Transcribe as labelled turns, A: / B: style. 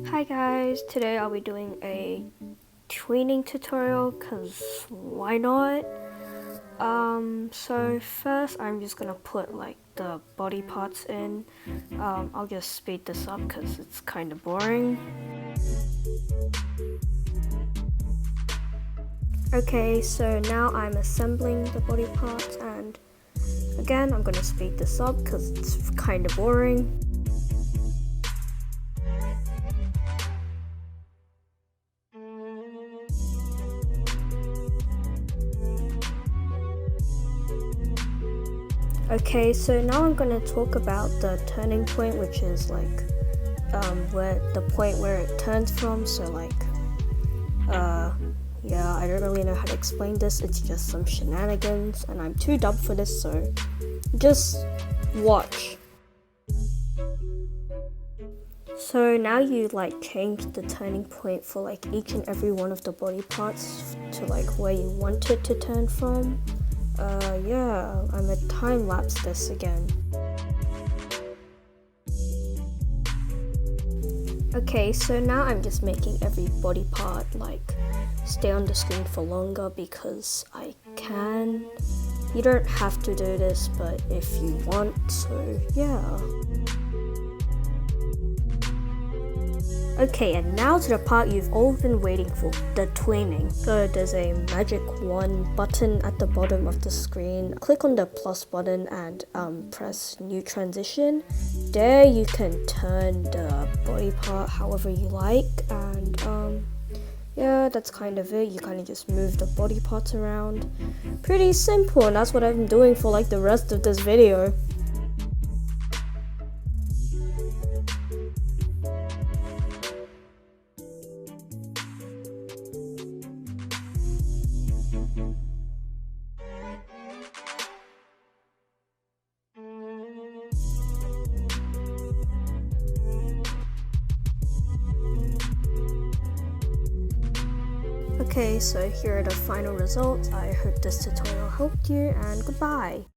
A: Hi guys, today I'll be doing a tweening tutorial because why not? So first I'm just gonna put like the body parts in. I'll just speed this up because it's kind of boring. Okay, so now I'm assembling the body parts, and again I'm gonna speed this up because it's kind of boring. Okay, so now I'm gonna talk about the turning point, which is like where the point where it turns from. So like yeah, I don't really know how to explain this. It's just some shenanigans and I'm too dumb for this, so just watch. So now you like change the turning point for like each and every one of the body parts to like where you want it to turn from. Yeah, I'm gonna time lapse this again. Okay, so now I'm just making every body part like stay on the screen for longer because I can. You don't have to do this, but if you want, so yeah. Okay, and now to the part you've all been waiting for, the tweening. So there's a magic wand button at the bottom of the screen. Click on the plus button and press new transition. There you can turn the body part however you like, and yeah, that's kind of it. You kind of just move the body parts around. Pretty simple, and that's what I've been doing for like the rest of this video. Okay, so here are the final results. I hope this tutorial helped you, and goodbye.